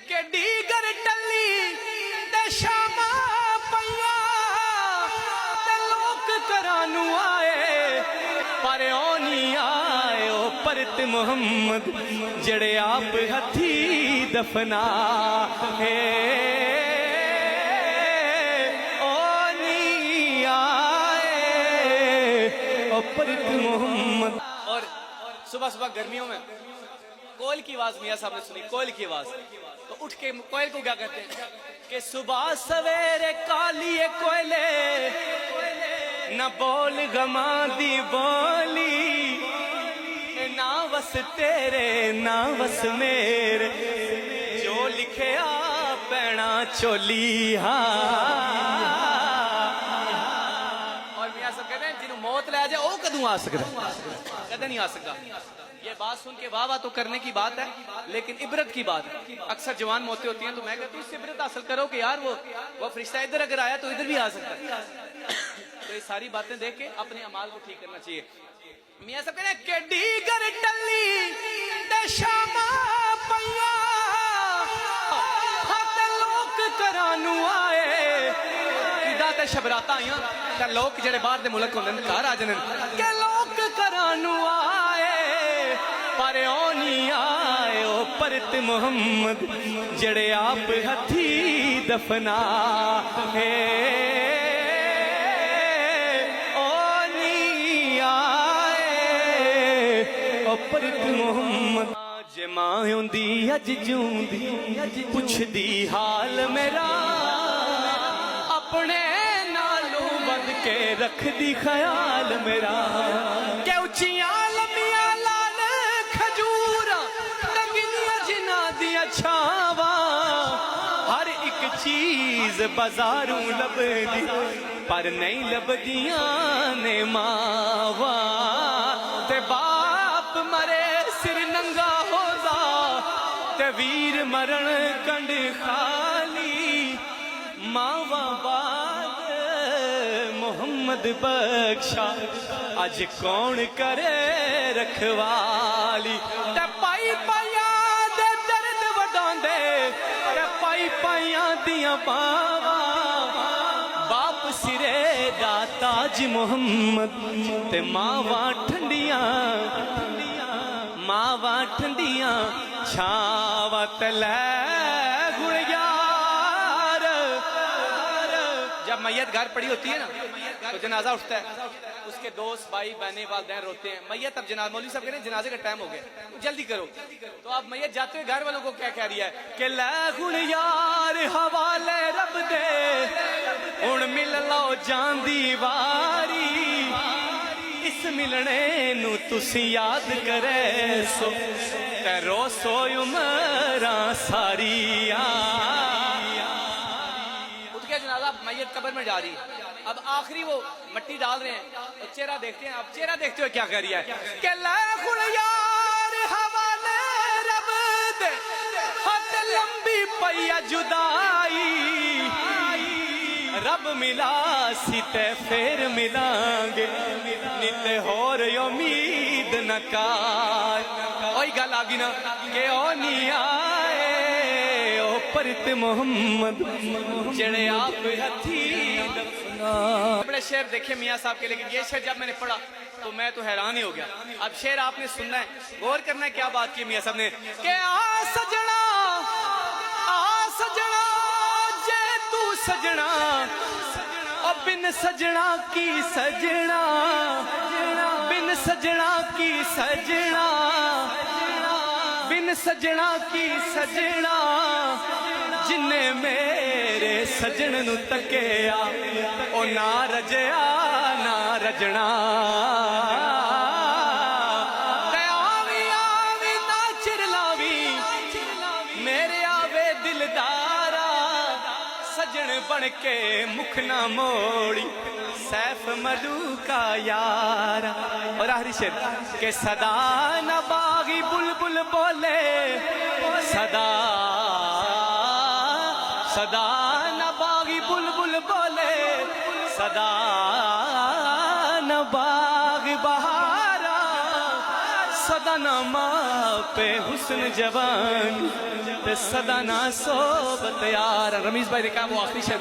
KD गर टली ते शामा पईया ते लोक करानू आए पर ओ नहीं आए ओ परत मुहम्मद जड़े आप हथी दफना है ओ नहीं आए ओ परत मुहम्मद। और सुबह सुबह गर्मियों में कोयल की आवाज मियां साहब ने सुनी, कोयल की आवाज, तो उठ के कोयल को क्या कहते हैं कि सुबह सवेरे कालिए कोयले न बोल गमा दी बोली ना वस तेरे ना वस मेरे जो लिखे आ पैना चोली। और मियां साहब कहते हैं जिन्हों मौत ले जाए वो कदू आ सकता, कदे नहीं आ सकता। ये बात सुन के वाह वाह तो करने की बात है, लेकिन इबरत की बात है। अक्सर जवान मौतें होती हैं तो मैं कहता हूँ इससे इबरत हासिल करो कि यार वो फरिश्ता इधर अगर आया तो इधर भी आ सकता है। तो ये सारी बातें देख के अपने अमाल को ठीक करना चाहिए। मियां साहब कहते हैं केडी गर टली ते शामा पईया ते लोक करानू आए इदा ते शबराता आईयां ते लोक जेड़े बाहर दे मुल्क होंदे ने घर आ जाने के लोक करानू आए पर ओ नहीं आए ओ परत मुहम्मद जड़े आप हथी दफना है ओ नहीं आए ओ परत मुहम्मद। जे मां होंदी अज जूंदी पुछदी हाल मेरा अपने नालों बद के रखदी ख्याल मेरा के उचियां लंबियां लाल खजूरा लगियां जिन्हां दियां छावां हर एक चीज बाजारों लभदी पर नहीं लभदियां ने मावा ते बाप मरे सिर नंगा होदा ते वीर मरण कंड खाली मावा बाद मोहम्मद बख्शा अज कौन करे रखवाली ते पाई पाइया दे दर्द वडांदे ते पाई पाइया दियां बावां बाप सिरे दा ताज मुहम्मद ते मावां ठंडियां मावां ठंडियां छावां तलै गुड़िया। जब मैयत घर पड़ी होती है ना तो जनाजा उठता है, उसके दोस्त भाई बहने वालिदैन रोते हैं। मैयत अब जनाजा मौलवी साहब कह रहे हैं जनाजे का टाइम हो गया जल्दी करो, तो अब मैयत जाते हुए घर वालों को क्या कह रही है कि लै हुण यार हवाले रब दे हुण मिल लो जांदी वारी इस मिलने नू तुसी याद करे सो ते रोसो उमरां सारियां। जनाजा मैयत कब्र में जा रही है, अब आखिरी वो मट्टी डाल रहे हैं तो चेहरा देखते हैं। अब चेहरा देखते हुए क्या कह रही है कि लाखुल यार हवाले रब दे हद लंबी पईया जुदाई रब मिला सीते फिर मिलांगे निते होर उम्मीद न कर। ओही गल आ गई ना कि ओ नहीं आए ओ परत मुहम्मद जड़े आप हथी दफना। बड़े शेर देखे मियां साहब के, लेकिन ये शेर जब मैंने पढ़ा तो मैं तो हैरान ही हो गया। अब शेर आपने सुनना है, गौर करना है क्या बात की मियां साहब ने कि आ सजना जे तू सजना और बिन सजना की सजना बिन सजना की सजना बिन सजना की सजना जिन्ने मेरे सजन नू तकिया ओ ना रजया ना रजना ते आवी आवी ना चिरलावी मेरे आवे दिलदारा सजन बन के मुख ना मोड़ी सैफ मलूका यार। और आखिरी शेर के सदा न बागी बुलबुल बोले सदा सदा न बागी बुलबुल बोले सदा न बाग बहारा सदा نہ ماں پہ حسن جوان تے صدا نہ صحبت یار. رمیز بھائی دیکھا وہ آخری شے